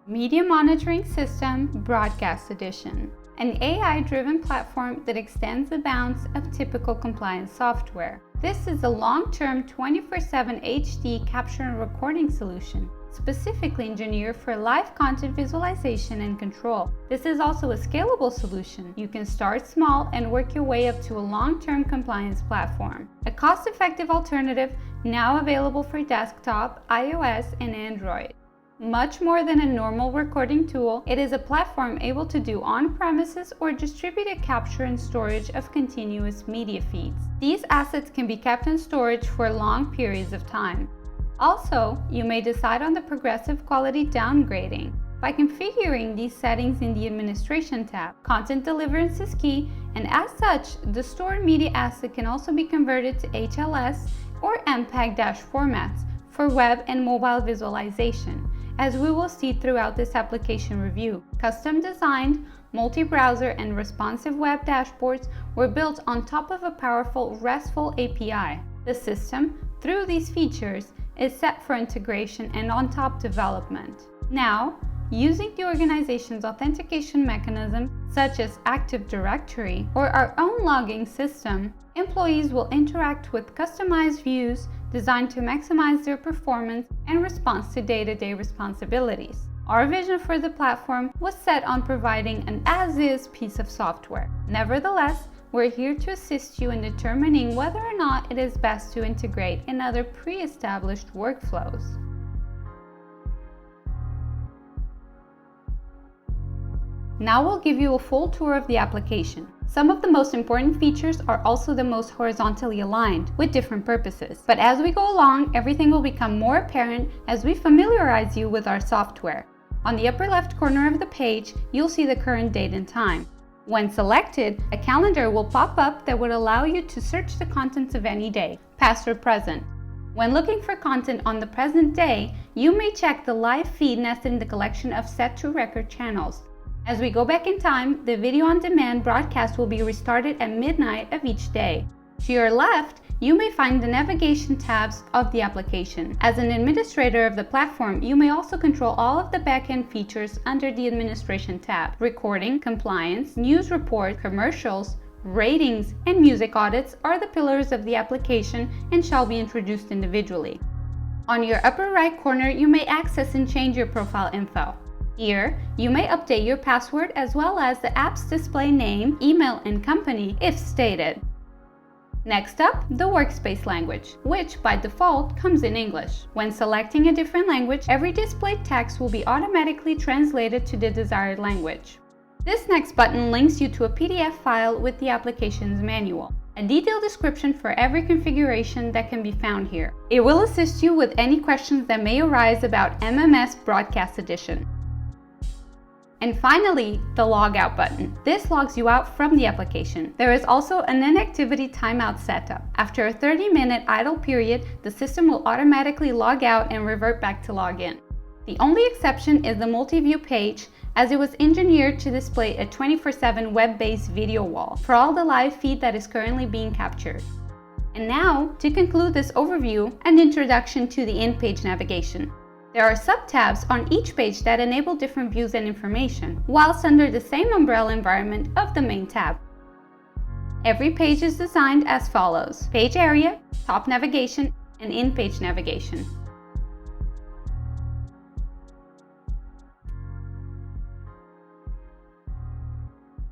Media Monitoring System Broadcast Edition, an AI-driven platform that extends the bounds of typical compliance software. This is a long-term 24/7 HD capture and recording solution, specifically engineered for live content visualization and control. This is also a scalable solution. You can start small and work your way up to a long-term compliance platform. A cost-effective alternative now available for desktop, iOS, and Android. Much more than a normal recording tool, it is a platform able to do on-premises or distributed capture and storage of continuous media feeds. These assets can be kept in storage for long periods of time. Also, you may decide on the progressive quality downgrading. By configuring these settings in the Administration tab, content deliverance is key, and as such, the stored media asset can also be converted to HLS or MPEG- formats for web and mobile visualization, as we will see throughout this application review. Custom designed, multi-browser and responsive web dashboards were built on top of a powerful RESTful API. The system, through these features, is set for integration and on-top development. Now, using the organization's authentication mechanism, such as Active Directory or our own logging system, employees will interact with customized views designed to maximize their performance and response to day-to-day responsibilities. Our vision for the platform was set on providing an as-is piece of software. Nevertheless, we're here to assist you in determining whether or not it is best to integrate in other pre-established workflows. Now we'll give you a full tour of the application. Some of the most important features are also the most horizontally aligned, with different purposes. But as we go along, everything will become more apparent as we familiarize you with our software. On the upper left corner of the page, you'll see the current date and time. When selected, a calendar will pop up that would allow you to search the contents of any day, past or present. When looking for content on the present day, you may check the live feed nested in the collection of set to record channels. As we go back in time, the video on demand broadcast will be restarted at midnight of each day. To your left, you may find the navigation tabs of the application. As an administrator of the platform, you may also control all of the backend features under the Administration tab. Recording, compliance, news report, commercials, ratings, and music audits are the pillars of the application and shall be introduced individually. On your upper right corner, you may access and change your profile info. Here, you may update your password as well as the app's display name, email, and company if stated. Next up, the workspace language, which by default comes in English. When selecting a different language, every displayed text will be automatically translated to the desired language. This next button links you to a PDF file with the application's manual, a detailed description for every configuration that can be found here. It will assist you with any questions that may arise about MMS Broadcast Edition. And finally, the logout button. This logs you out from the application. There is also an inactivity timeout setup. After a 30-minute idle period, the system will automatically log out and revert back to log in. The only exception is the multi-view page, as it was engineered to display a 24/7 web-based video wall for all the live feed that is currently being captured. And now, to conclude this overview, an introduction to the in-page navigation. There are sub-tabs on each page that enable different views and information, whilst under the same umbrella environment of the main tab. Every page is designed as follows: page area, top navigation, and in-page navigation.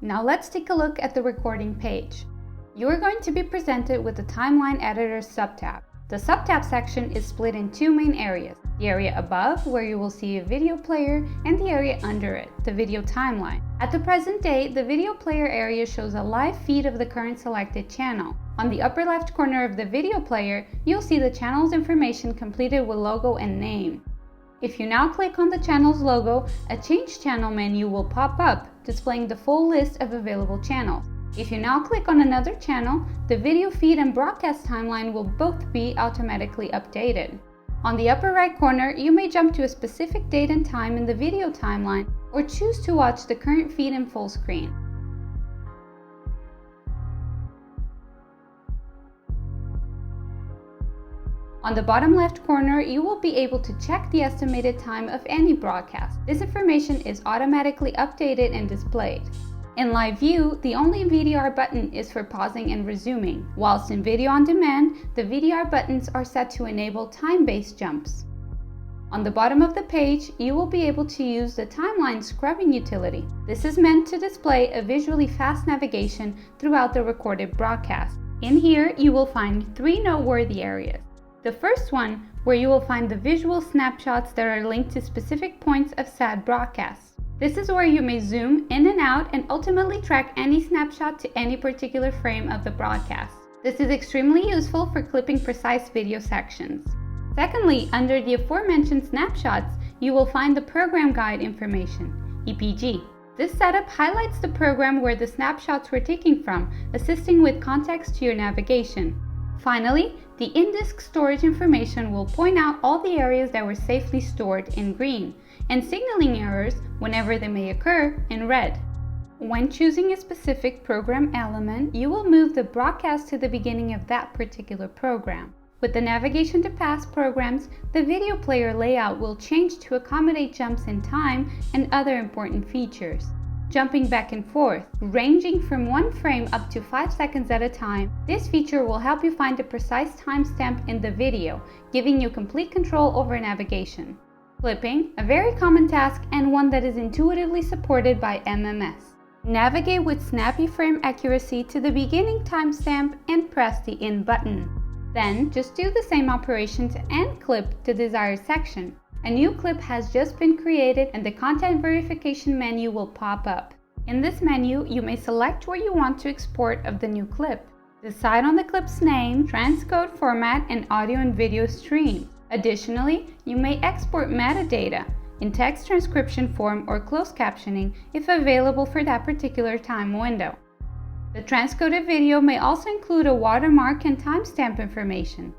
Now let's take a look at the recording page. You are going to be presented with the Timeline Editor sub-tab. The sub-tab section is split in two main areas: the area above, where you will see a video player, and the area under it, the video timeline. At the present day, the video player area shows a live feed of the current selected channel. On the upper left corner of the video player, you'll see the channel's information completed with logo and name. If you now click on the channel's logo, a Change Channel menu will pop up, displaying the full list of available channels. If you now click on another channel, the video feed and broadcast timeline will both be automatically updated. On the upper right corner, you may jump to a specific date and time in the video timeline or choose to watch the current feed in full screen. On the bottom left corner, you will be able to check the estimated time of any broadcast. This information is automatically updated and displayed. In live view, the only VDR button is for pausing and resuming, whilst in video on demand, the VDR buttons are set to enable time-based jumps. On the bottom of the page, you will be able to use the timeline scrubbing utility. This is meant to display a visually fast navigation throughout the recorded broadcast. In here, you will find 3 noteworthy areas. The first one, where you will find the visual snapshots that are linked to specific points of said broadcasts. This is where you may zoom in and out and ultimately track any snapshot to any particular frame of the broadcast. This is extremely useful for clipping precise video sections. Secondly, under the aforementioned snapshots, you will find the program guide information, EPG. This setup highlights the program where the snapshots were taken from, assisting with context to your navigation. Finally, the in-disk storage information will point out all the areas that were safely stored in green, and signaling errors, whenever they may occur, in red. When choosing a specific program element, you will move the broadcast to the beginning of that particular program. With the navigation to past programs, the video player layout will change to accommodate jumps in time and other important features. Jumping back and forth, ranging from 1 frame up to 5 seconds at a time, this feature will help you find the precise timestamp in the video, giving you complete control over navigation. Clipping, a very common task and one that is intuitively supported by MMS. Navigate with snappy frame accuracy to the beginning timestamp and press the In button. Then, just do the same operations and clip the desired section. A new clip has just been created and the content verification menu will pop up. In this menu, you may select where you want to export of the new clip. Decide on the clip's name, transcode format, and audio and video stream. Additionally, you may export metadata in text transcription form or closed captioning if available for that particular time window. The transcoded video may also include a watermark and timestamp information.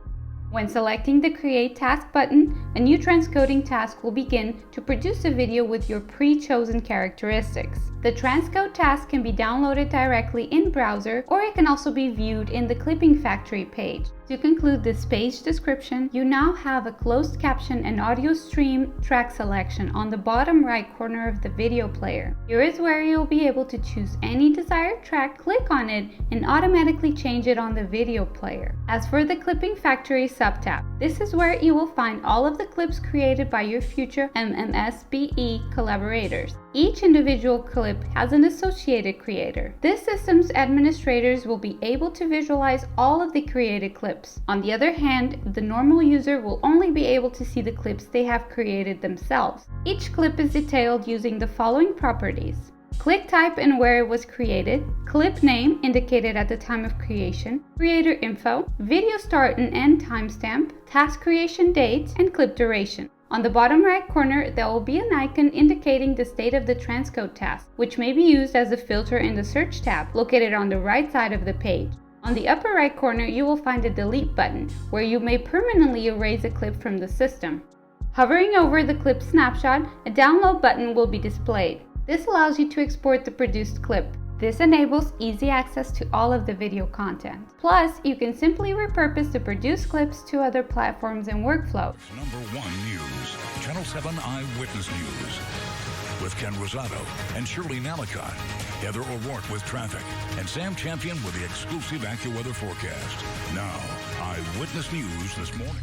When selecting the Create Task button, a new transcoding task will begin to produce a video with your pre-chosen characteristics. The transcode task can be downloaded directly in browser, or it can also be viewed in the Clipping Factory page. To conclude this page description, you now have a closed caption and audio stream track selection on the bottom right corner of the video player. Here is where you'll be able to choose any desired track, click on it, and automatically change it on the video player. As for the Clipping Factory subtab, this is where you will find all of the clips created by your future MMSBE collaborators. Each individual clip has an associated creator. This system's administrators will be able to visualize all of the created clips. On the other hand, the normal user will only be able to see the clips they have created themselves. Each clip is detailed using the following properties: clip type and where it was created, clip name indicated at the time of creation, creator info, video start and end timestamp, task creation date, and clip duration. On the bottom right corner, there will be an icon indicating the state of the transcode task, which may be used as a filter in the Search tab, located on the right side of the page. On the upper right corner, you will find a Delete button, where you may permanently erase a clip from the system. Hovering over the clip snapshot, a Download button will be displayed. This allows you to export the produced clip. This enables easy access to all of the video content. Plus, you can simply repurpose the produced clips to other platforms and workflows. Number 1 News, Channel 7 Eyewitness News, with Ken Rosado and Shirley Nalikai, Heather O'Rourke with traffic, and Sam Champion with the exclusive AccuWeather forecast. Now, Eyewitness News this morning.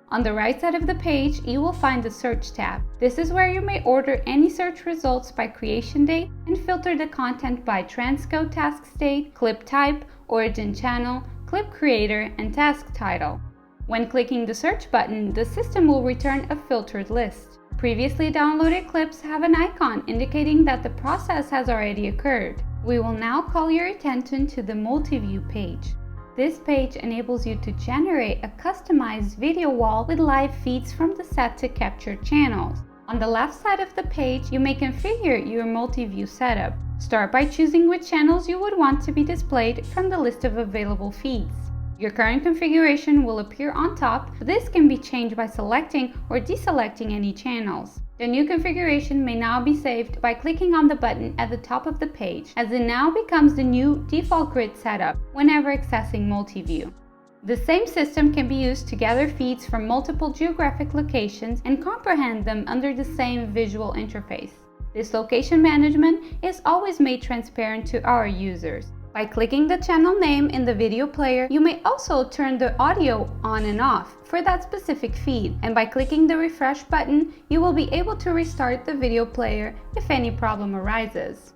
On the right side of the page, you will find the Search tab. This is where you may order any search results by creation date and filter the content by transcode task state, clip type, origin channel, clip creator, and task title. When clicking the Search button, the system will return a filtered list. Previously downloaded clips have an icon indicating that the process has already occurred. We will now call your attention to the Multi-View page. This page enables you to generate a customized video wall with live feeds from the set to capture channels. On the left side of the page, you may configure your multi-view setup. Start by choosing which channels you would want to be displayed from the list of available feeds. Your current configuration will appear on top, but this can be changed by selecting or deselecting any channels. The new configuration may now be saved by clicking on the button at the top of the page, as it now becomes the new default grid setup whenever accessing multi-view. The same system can be used to gather feeds from multiple geographic locations and comprehend them under the same visual interface. This location management is always made transparent to our users. By clicking the channel name in the video player, you may also turn the audio on and off for that specific feed, and by clicking the refresh button, you will be able to restart the video player if any problem arises.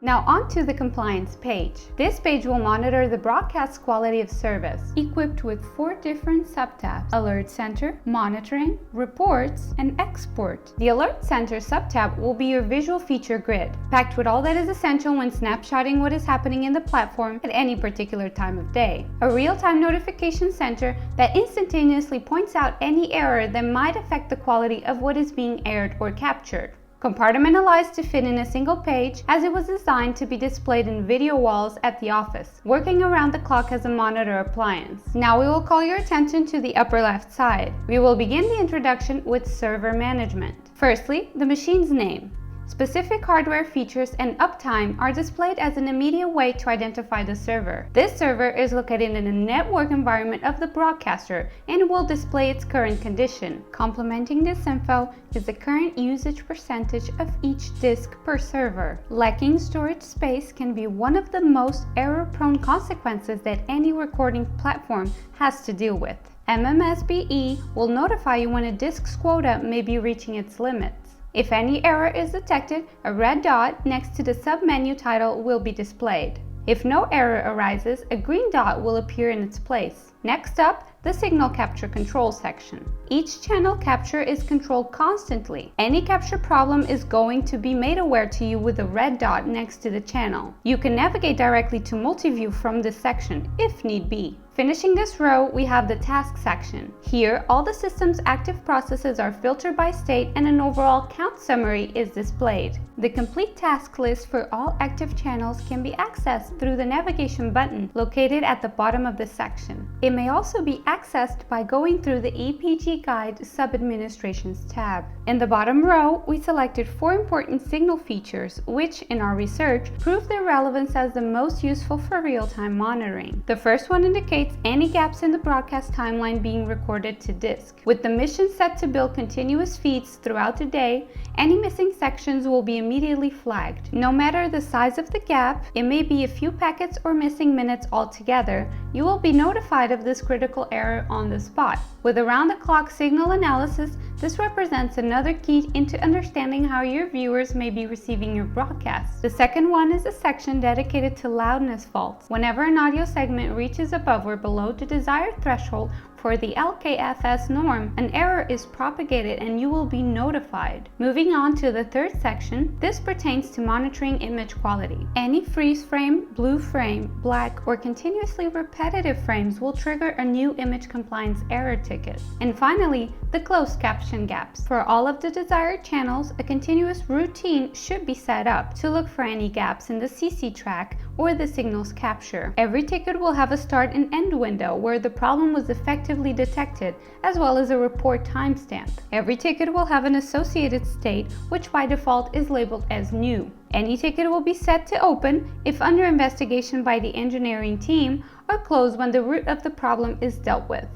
Now on to the compliance page. This page will monitor the broadcast quality of service, equipped with 4 different subtabs: Alert Center, Monitoring, Reports, and Export. The Alert Center subtab will be your visual feature grid, packed with all that is essential when snapshotting what is happening in the platform at any particular time of day. A real-time notification center that instantaneously points out any error that might affect the quality of what is being aired or captured. Compartmentalized to fit in a single page, as it was designed to be displayed in video walls at the office, working around the clock as a monitor appliance. Now we will call your attention to the upper left side. We will begin the introduction with server management. Firstly, the machine's name. Specific hardware features and uptime are displayed as an immediate way to identify the server. This server is located in a network environment of the broadcaster and will display its current condition. Complementing this info is the current usage percentage of each disk per server. Lacking storage space can be one of the most error-prone consequences that any recording platform has to deal with. MMSBE will notify you when a disk's quota may be reaching its limits. If any error is detected, a red dot next to the submenu title will be displayed. If no error arises, a green dot will appear in its place. Next up, the signal capture control section. Each channel capture is controlled constantly. Any capture problem is going to be made aware to you with a red dot next to the channel. You can navigate directly to multi-view from this section if need be. Finishing this row, we have the task section. Here, all the system's active processes are filtered by state and an overall count summary is displayed. The complete task list for all active channels can be accessed through the navigation button located at the bottom of the section. It may also be accessed by going through the EPG Guide Sub-Administrations tab. In the bottom row, we selected 4 important signal features, which, in our research, prove their relevance as the most useful for real-time monitoring. The first one indicates any gaps in the broadcast timeline being recorded to disk. With the mission set to build continuous feeds throughout the day, any missing sections will be immediately flagged. No matter the size of the gap, it may be a few packets or missing minutes altogether, you will be notified of this critical error on the spot. With around-the-clock signal analysis, this represents another key into understanding how your viewers may be receiving your broadcast. The second one is a section dedicated to loudness faults. Whenever an audio segment reaches above or below the desired threshold for the LKFS norm, an error is propagated and you will be notified. Moving on to the third section, this pertains to monitoring image quality. Any freeze frame, blue frame, black, or continuously repetitive frames will trigger a new image compliance error ticket. And finally, the closed caption gaps. For all of the desired channels, a continuous routine should be set up to look for any gaps in the CC track or the signal's capture. Every ticket will have a start and end window where the problem was effectively detected, as well as a report timestamp. Every ticket will have an associated state, which by default is labeled as new. Any ticket will be set to open if under investigation by the engineering team, or closed when the root of the problem is dealt with.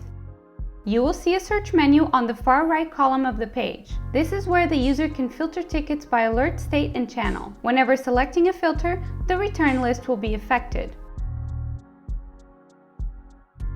You will see a search menu on the far right column of the page. This is where the user can filter tickets by alert state and channel. Whenever selecting a filter, the return list will be affected.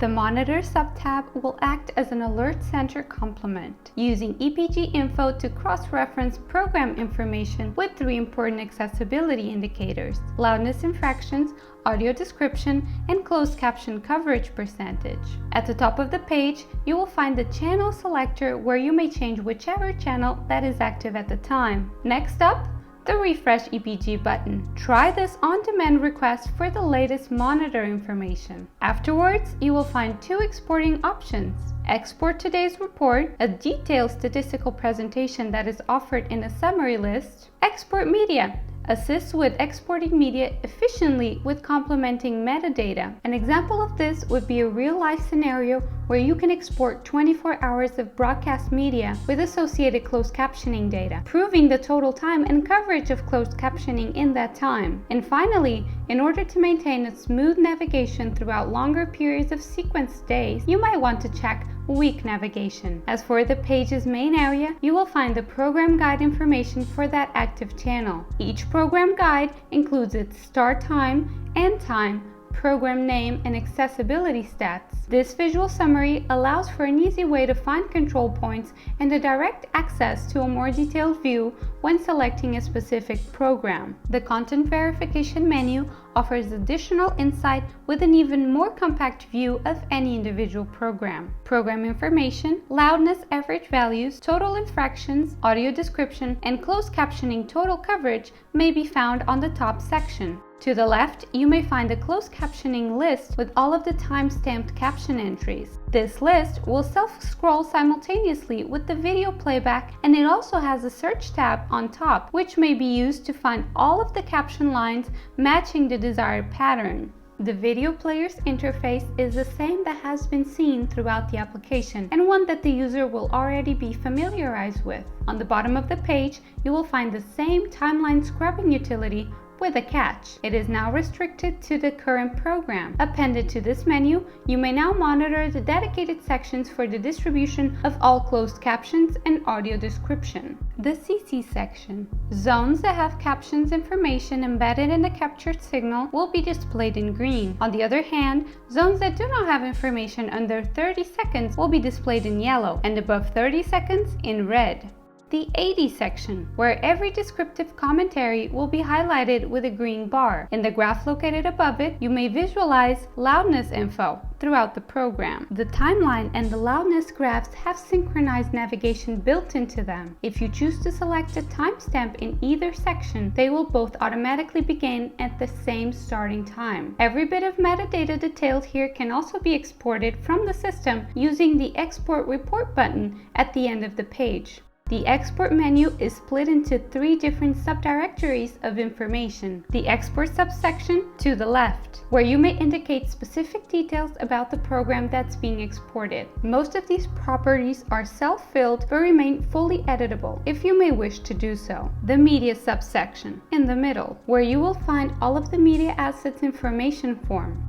The Monitor subtab will act as an alert center complement, using EPG info to cross-reference program information with 3 important accessibility indicators: loudness infractions, audio description, and closed caption coverage percentage. At the top of the page, you will find the channel selector where you may change whichever channel that is active at the time. Next up, the Refresh EPG button. Try this on-demand request for the latest monitor information. Afterwards, you will find 2 exporting options: export today's report, a detailed statistical presentation that is offered in a summary list; export media, assists with exporting media efficiently with complementing metadata. An example of this would be a real-life scenario where you can export 24 hours of broadcast media with associated closed captioning data, proving the total time and coverage of closed captioning in that time. And finally, in order to maintain a smooth navigation throughout longer periods of sequence days, you might want to check weak navigation. As for the page's main area, you will find the program guide information for that active channel. Each program guide includes its start time, end time, program name, and accessibility stats. This visual summary allows for an easy way to find control points and a direct access to a more detailed view when selecting a specific program. The content verification menu offers additional insight with an even more compact view of any individual program. Program information, loudness average values, total infractions, audio description, and closed captioning total coverage may be found on the top section. To the left, you may find a closed captioning list with all of the time-stamped caption entries. This list will self-scroll simultaneously with the video playback, and it also has a search tab on top, which may be used to find all of the caption lines matching the desired pattern. The video player's interface is the same that has been seen throughout the application, and one that the user will already be familiarized with. On the bottom of the page, you will find the same timeline scrubbing utility, with a catch. It is now restricted to the current program. Appended to this menu, you may now monitor the dedicated sections for the distribution of all closed captions and audio description. The CC section. Zones that have captions information embedded in the captured signal will be displayed in green. On the other hand, zones that do not have information under 30 seconds will be displayed in yellow, and above 30 seconds in red. The AD section, where every descriptive commentary will be highlighted with a green bar. In the graph located above it, you may visualize loudness info throughout the program. The timeline and the loudness graphs have synchronized navigation built into them. If you choose to select a timestamp in either section, they will both automatically begin at the same starting time. Every bit of metadata detailed here can also be exported from the system using the Export Report button at the end of the page. The export menu is split into 3 different subdirectories of information. The export subsection to the left, where you may indicate specific details about the program that's being exported. Most of these properties are self-filled but remain fully editable if you may wish to do so. The media subsection in the middle, where you will find all of the media assets information form,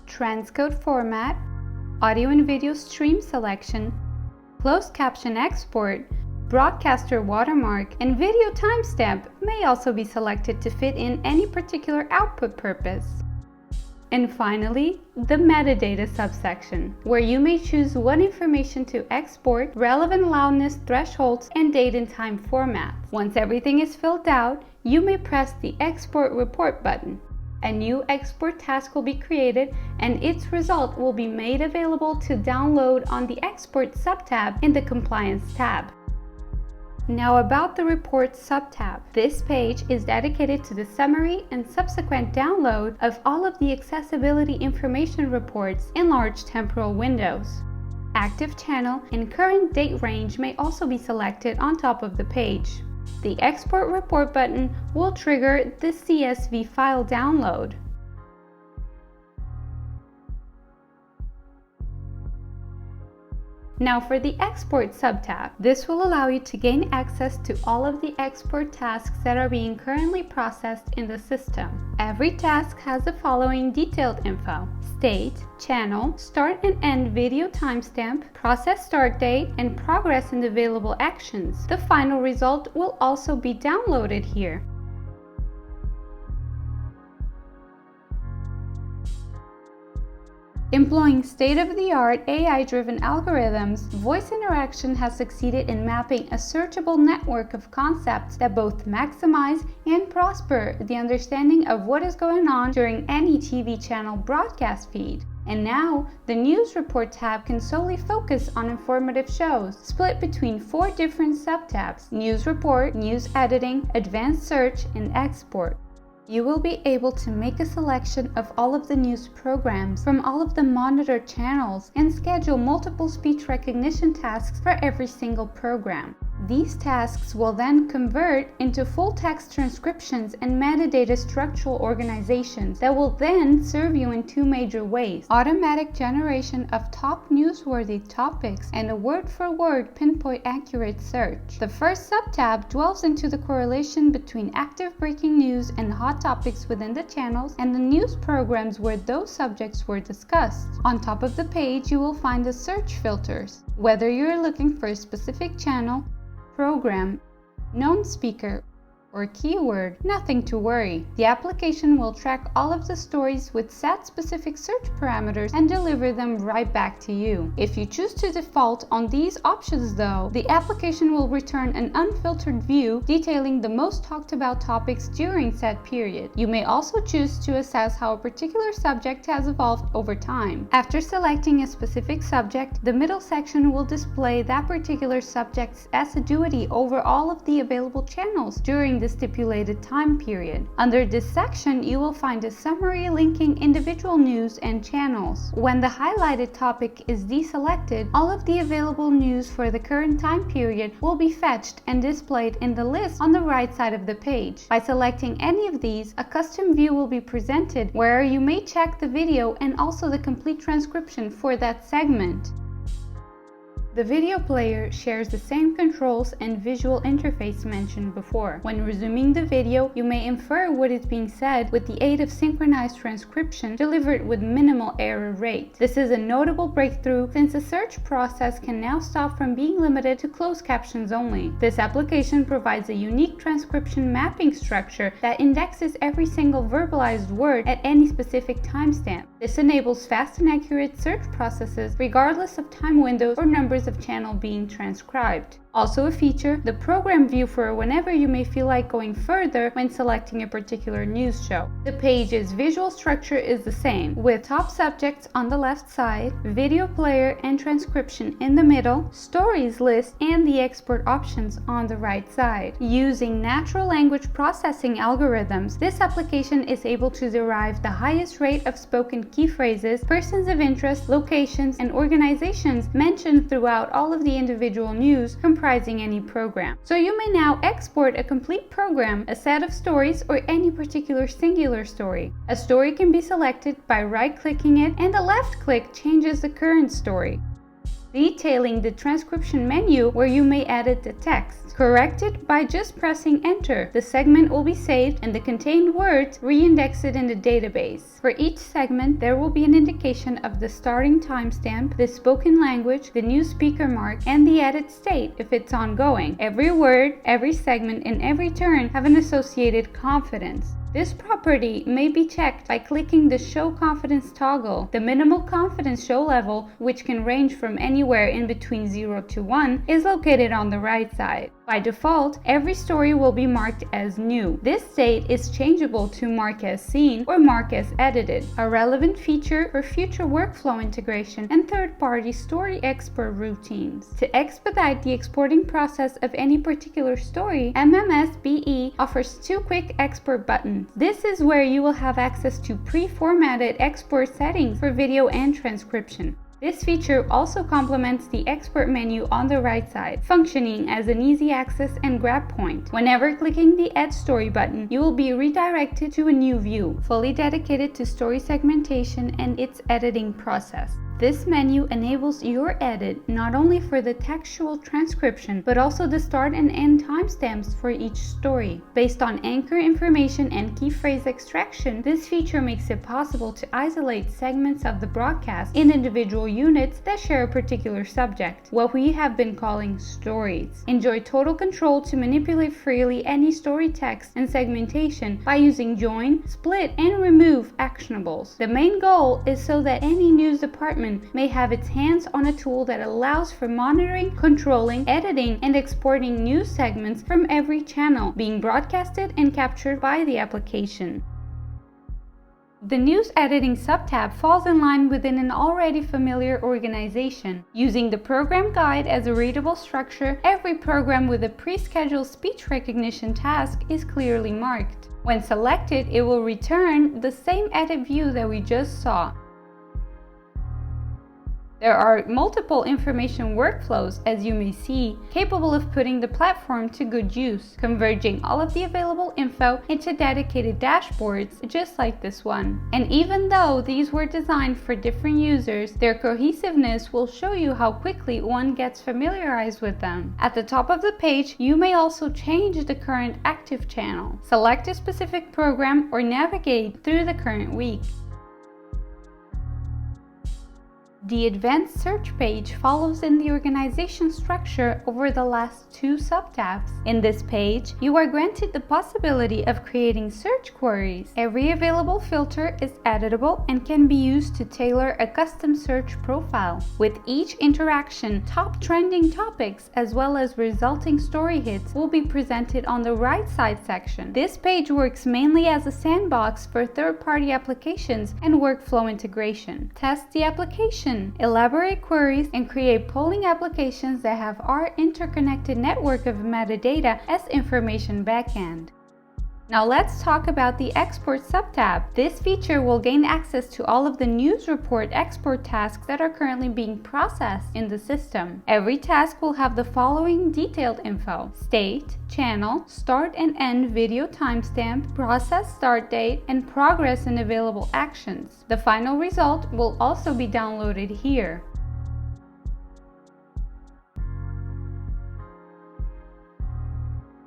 transcode format, audio and video stream selection, closed caption export, broadcaster watermark, and video timestamp may also be selected to fit in any particular output purpose. And finally, the metadata subsection, where you may choose what information to export, relevant loudness thresholds, and date and time formats. Once everything is filled out, you may press the Export Report button. A new export task will be created, and its result will be made available to download on the Export subtab in the Compliance tab. Now about the Reports subtab. This page is dedicated to the summary and subsequent download of all of the accessibility information reports in large temporal windows. Active channel and current date range may also be selected on top of the page. The Export Report button will trigger the CSV file download. Now for the Export subtab. This will allow you to gain access to all of the export tasks that are being currently processed in the system. Every task has the following detailed info: state, channel, start and end video timestamp, process start date, and progress in available actions. The final result will also be downloaded here. Employing state-of-the-art AI-driven algorithms, VoiceInteraction has succeeded in mapping a searchable network of concepts that both maximize and prosper the understanding of what is going on during any TV channel broadcast feed. And now, the News Report tab can solely focus on informative shows, split between 4 different subtabs: News Report, News Editing, Advanced Search, and Export. You will be able to make a selection of all of the news programs from all of the monitored channels and schedule multiple speech recognition tasks for every single program. These tasks will then convert into full-text transcriptions and metadata structural organizations that will then serve you in two major ways: automatic generation of top newsworthy topics and a word-for-word pinpoint accurate search. The first subtab dwells into the correlation between active breaking news and hot topics within the channels and the news programs where those subjects were discussed. On top of the page, you will find the search filters. Whether you're looking for a specific channel, program, known speaker, or keyword, nothing to worry. The application will track all of the stories with set specific search parameters and deliver them right back to you. If you choose to default on these options though, the application will return an unfiltered view detailing the most talked about topics during said period. You may also choose to assess how a particular subject has evolved over time. After selecting a specific subject, the middle section will display that particular subject's assiduity over all of the available channels during the stipulated time period. Under this section, you will find a summary linking individual news and channels. When the highlighted topic is deselected, all of the available news for the current time period will be fetched and displayed in the list on the right side of the page. By selecting any of these, a custom view will be presented where you may check the video and also the complete transcription for that segment. The video player shares the same controls and visual interface mentioned before. When resuming the video, you may infer what is being said with the aid of synchronized transcription delivered with minimal error rate. This is a notable breakthrough since the search process can now stop from being limited to closed captions only. This application provides a unique transcription mapping structure that indexes every single verbalized word at any specific timestamp. This enables fast and accurate search processes regardless of time windows or numbers of channel being transcribed. Also a feature, the program view for whenever you may feel like going further when selecting a particular news show. The page's visual structure is the same, with top subjects on the left side, video player and transcription in the middle, stories list, and the export options on the right side. Using natural language processing algorithms, this application is able to derive the highest rate of spoken key phrases, persons of interest, locations, and organizations mentioned throughout all of the individual news comprising any program. So you may now export a complete program, a set of stories, or any particular singular story. A story can be selected by right-clicking it, and a left click changes the current story, detailing the transcription menu where you may edit the text. Correct it by just pressing enter. The segment will be saved and the contained words re-indexed in the database. For each segment, there will be an indication of the starting timestamp, the spoken language, the new speaker mark, and the edit state if it's ongoing. Every word, every segment, and every turn have an associated confidence. This property may be checked by clicking the Show Confidence toggle. The minimal confidence show level, which can range from anywhere in between 0 to 1, is located on the right side. By default, every story will be marked as new. This state is changeable to mark as seen or mark as edited, a relevant feature for future workflow integration and third-party story export routines. To expedite the exporting process of any particular story, MMSBE offers two quick export buttons. This is where you will have access to pre-formatted export settings for video and transcription. This feature also complements the export menu on the right side, functioning as an easy access and grab point. Whenever clicking the Add Story button, you will be redirected to a new view, fully dedicated to story segmentation and its editing process. This menu enables your edit not only for the textual transcription, but also the start and end timestamps for each story. Based on anchor information and key phrase extraction, this feature makes it possible to isolate segments of the broadcast in individual units that share a particular subject, what we have been calling stories. Enjoy total control to manipulate freely any story text and segmentation by using join, split, and remove actionables. The main goal is so that any news department may have its hands on a tool that allows for monitoring, controlling, editing, and exporting news segments from every channel being broadcasted and captured by the application. The News Editing subtab falls in line within an already familiar organization. Using the program guide as a readable structure, every program with a pre-scheduled speech recognition task is clearly marked. When selected, it will return the same edit view that we just saw. There are multiple information workflows, as you may see, capable of putting the platform to good use, converging all of the available info into dedicated dashboards just like this one. And even though these were designed for different users, their cohesiveness will show you how quickly one gets familiarized with them. At the top of the page, you may also change the current active channel, select a specific program, or navigate through the current week. The advanced search page follows in the organization structure over the last two subtabs. In this page, you are granted the possibility of creating search queries. Every available filter is editable and can be used to tailor a custom search profile. With each interaction, top trending topics as well as resulting story hits will be presented on the right side section. This page works mainly as a sandbox for third-party applications and workflow integration. Test the application, elaborate queries, and create polling applications that have our interconnected network of metadata as information backend. Now let's talk about the Export subtab. This feature will gain access to all of the news report export tasks that are currently being processed in the system. Every task will have the following detailed info: state, channel, start and end video timestamp, process start date, and progress and available actions. The final result will also be downloaded here.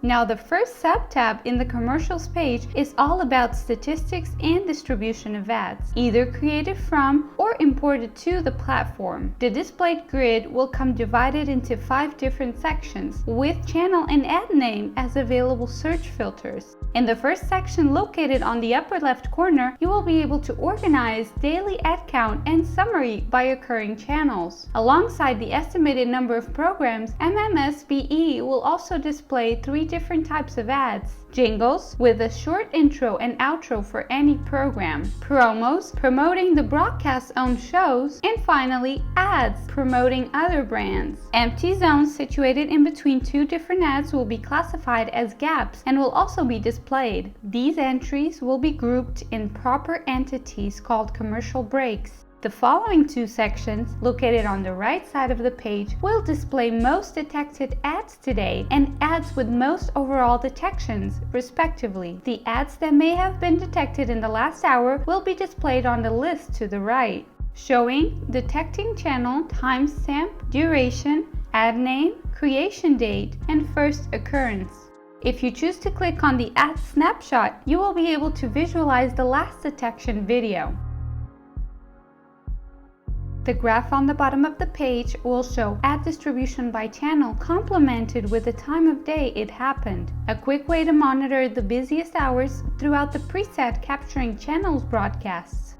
Now the first subtab in the commercials page is all about statistics and distribution of ads, either created from or imported to the platform. The displayed grid will come divided into 5 different sections, with channel and ad name as available search filters. In the first section located on the upper left corner, you will be able to organize daily ad count and summary by occurring channels. Alongside the estimated number of programs, MMSBE will also display 3 different types of ads: jingles with a short intro and outro for any program, promos promoting the broadcast's own shows, and finally ads promoting other brands. Empty zones situated in between 2 different ads will be classified as gaps and will also be displayed. These entries will be grouped in proper entities called commercial breaks. The following 2 sections, located on the right side of the page, will display most detected ads today and ads with most overall detections, respectively. The ads that may have been detected in the last hour will be displayed on the list to the right, showing detecting channel, timestamp, duration, ad name, creation date, and first occurrence. If you choose to click on the ad snapshot, you will be able to visualize the last detection video. The graph on the bottom of the page will show ad distribution by channel complemented with the time of day it happened, a quick way to monitor the busiest hours throughout the preset capturing channels broadcasts.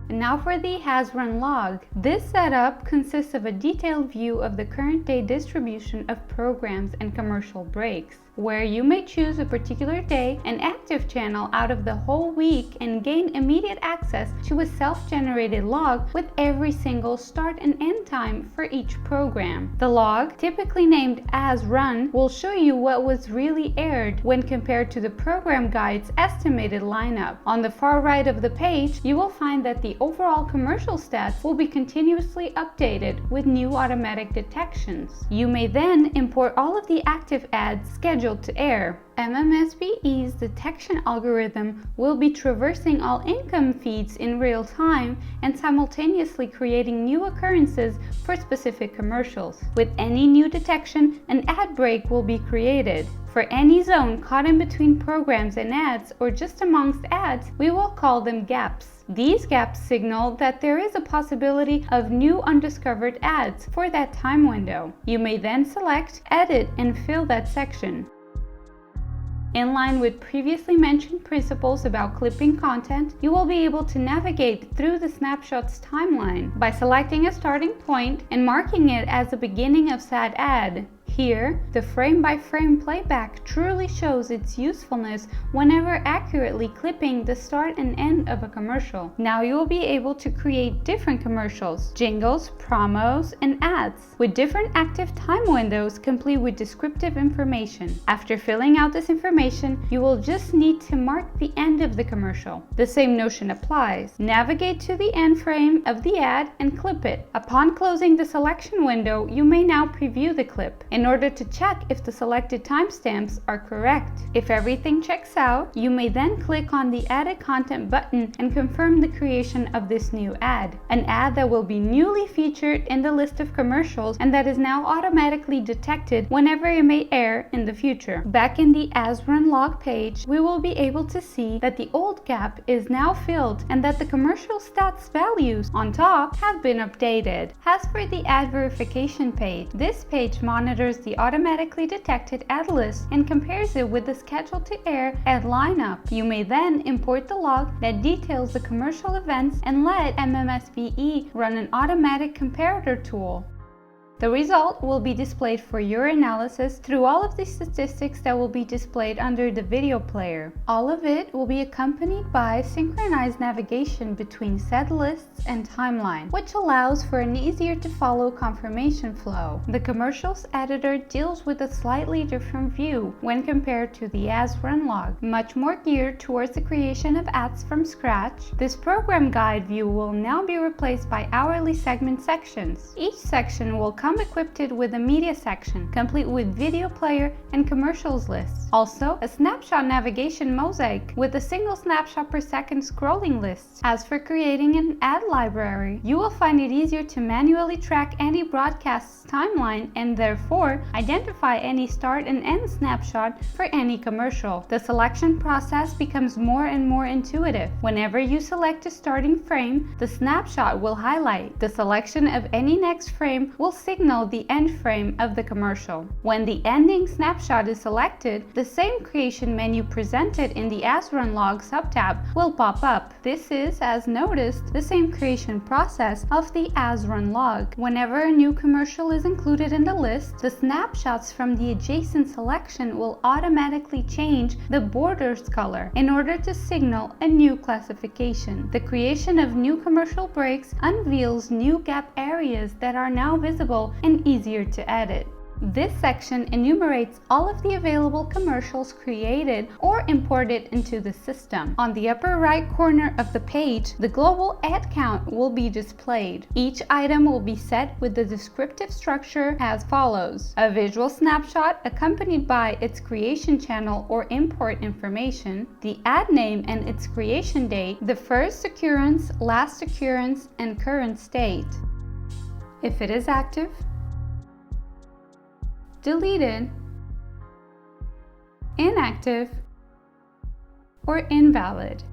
And now for the has run log. This setup consists of a detailed view of the current day distribution of programs and commercial breaks, where you may choose a particular day and active channel out of the whole week and gain immediate access to a self-generated log with every single start and end time for each program. The log, typically named as run, will show you what was really aired when compared to the program guide's estimated lineup. On the far right of the page, you will find that the overall commercial stats will be continuously updated with new automatic detections. You may then import all of the active ads scheduled to air. MMSBE's detection algorithm will be traversing all income feeds in real time and simultaneously creating new occurrences for specific commercials. With any new detection, an ad break will be created. For any zone caught in between programs and ads or just amongst ads, we will call them gaps. These gaps signal that there is a possibility of new undiscovered ads for that time window. You may then select, edit, and fill that section. In line with previously mentioned principles about clipping content, you will be able to navigate through the snapshot's timeline by selecting a starting point and marking it as the beginning of said ad. Here, the frame-by-frame playback truly shows its usefulness whenever accurately clipping the start and end of a commercial. Now you will be able to create different commercials, jingles, promos, and ads, with different active time windows complete with descriptive information. After filling out this information, you will just need to mark the end of the commercial. The same notion applies. Navigate to the end frame of the ad and clip it. Upon closing the selection window, you may now preview the clip in order to check if the selected timestamps are correct. If everything checks out, you may then click on the Added Content button and confirm the creation of this new ad. An ad that will be newly featured in the list of commercials and that is now automatically detected whenever it may air in the future. Back in the As Run log page, we will be able to see that the old gap is now filled and that the commercial stats values on top have been updated. As for the ad verification page, this page monitors the automatically detected ad list and compares it with the scheduled to air ad lineup. You may then import the log that details the commercial events and let MMSBE run an automatic comparator tool. The result will be displayed for your analysis through all of the statistics that will be displayed under the video player. All of it will be accompanied by synchronized navigation between said lists and timeline, which allows for an easier to follow confirmation flow. The commercials editor deals with a slightly different view when compared to the As Run log, much more geared towards the creation of ads from scratch. This program guide view will now be replaced by hourly segment sections. Each section will come equipped with a media section, complete with video player and commercials lists. Also, a snapshot navigation mosaic with a single snapshot per second scrolling list. As for creating an ad library, you will find it easier to manually track any broadcast's timeline and therefore identify any start and end snapshot for any commercial. The selection process becomes more and more intuitive. Whenever you select a starting frame, the snapshot will highlight. The selection of any next frame will signal the end frame of the commercial. When the ending snapshot is selected, the same creation menu presented in the As Run log subtab will pop up. This is, as noticed, the same creation process of the As Run log. Whenever a new commercial is included in the list, the snapshots from the adjacent selection will automatically change the border's color in order to signal a new classification. The creation of new commercial breaks unveils new gap areas that are now visible and easier to edit. This section enumerates all of the available commercials created or imported into the system. On the upper right corner of the page, the global ad count will be displayed. Each item will be set with the descriptive structure as follows: a visual snapshot accompanied by its creation channel or import information, the ad name and its creation date, the first occurrence, last occurrence, and current state. If it is active, deleted, inactive, or invalid.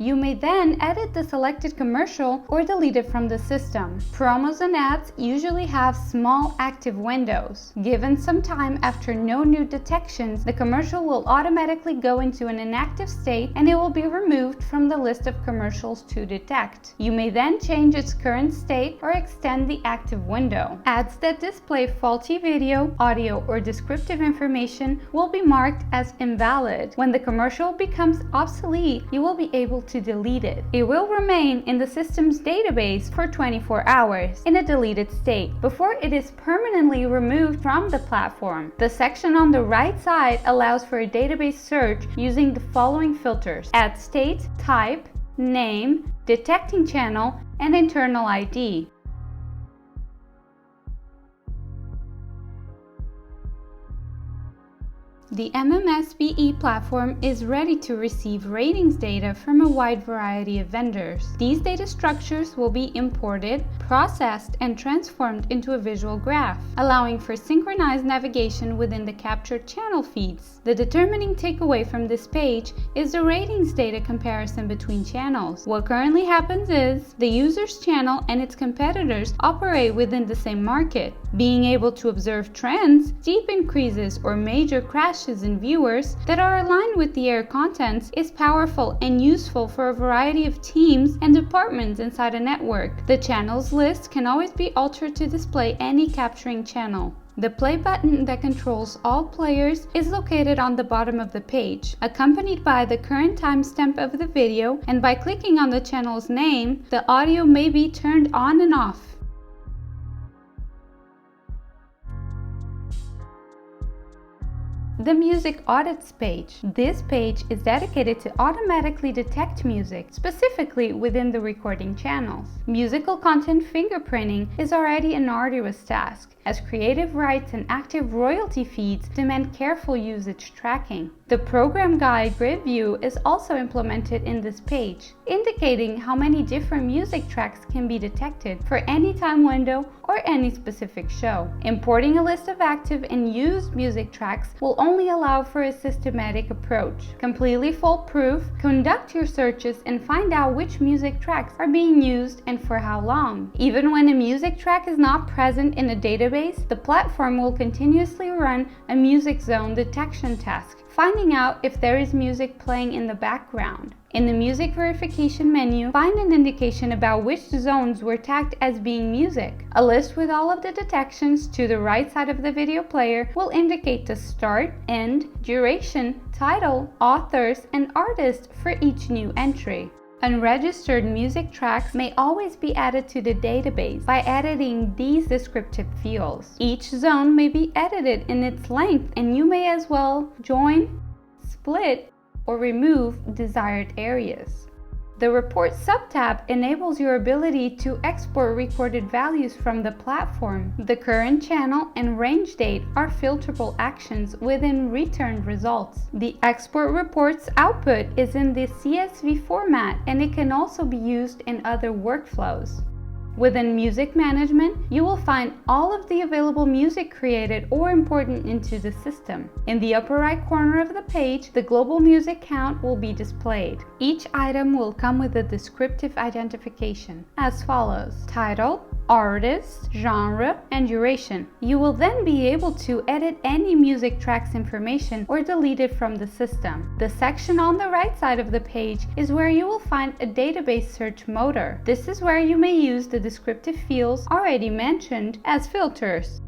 You may then edit the selected commercial or delete it from the system. Promos and ads usually have small active windows. Given some time after no new detections, the commercial will automatically go into an inactive state and it will be removed from the list of commercials to detect. You may then change its current state or extend the active window. Ads that display faulty video, audio, or descriptive information will be marked as invalid. When the commercial becomes obsolete, you will be able to delete it. It will remain in the system's database for 24 hours in a deleted state before it is permanently removed from the platform. The section on the right side allows for a database search using the following filters: ad state, type, name, detecting channel, and internal ID. The MMSBE platform is ready to receive ratings data from a wide variety of vendors. These data structures will be imported, processed, and transformed into a visual graph, allowing for synchronized navigation within the captured channel feeds. The determining takeaway from this page is the ratings data comparison between channels. What currently happens is the user's channel and its competitors operate within the same market. Being able to observe trends, steep increases, or major crashes in viewers that are aligned with the air contents is powerful and useful for a variety of teams and departments inside a network. The channels list can always be altered to display any capturing channel. The play button that controls all players is located on the bottom of the page, accompanied by the current timestamp of the video, and by clicking on the channel's name, the audio may be turned on and off. The Music Audits page. This page is dedicated to automatically detect music, specifically within the recording channels. Musical content fingerprinting is already an arduous task, as creative rights and active royalty feeds demand careful usage tracking. The program guide grid view is also implemented in this page, indicating how many different music tracks can be detected for any time window or any specific show. Importing a list of active and used music tracks will only allow for a systematic approach. Completely foolproof, conduct your searches and find out which music tracks are being used and for how long. Even when a music track is not present in a database, the platform will continuously run a music zone detection task, finding out if there is music playing in the background. In the Music Verification menu, find an indication about which zones were tagged as being music. A list with all of the detections to the right side of the video player will indicate the start, end, duration, title, authors, and artist for each new entry. Unregistered music tracks may always be added to the database by editing these descriptive fields. Each zone may be edited in its length, and you may as well join, split, or remove desired areas. The Report subtab enables your ability to export recorded values from the platform. The current channel and range date are filterable actions within returned results. The export reports output is in the CSV format, and it can also be used in other workflows. Within Music Management, you will find all of the available music created or imported into the system. In the upper right corner of the page, the global music count will be displayed. Each item will come with a descriptive identification, as follows: title, artist, genre, and duration. You will then be able to edit any music track's information or delete it from the system. The section on the right side of the page is where you will find a database search motor. This is where you may use the descriptive fields already mentioned as filters.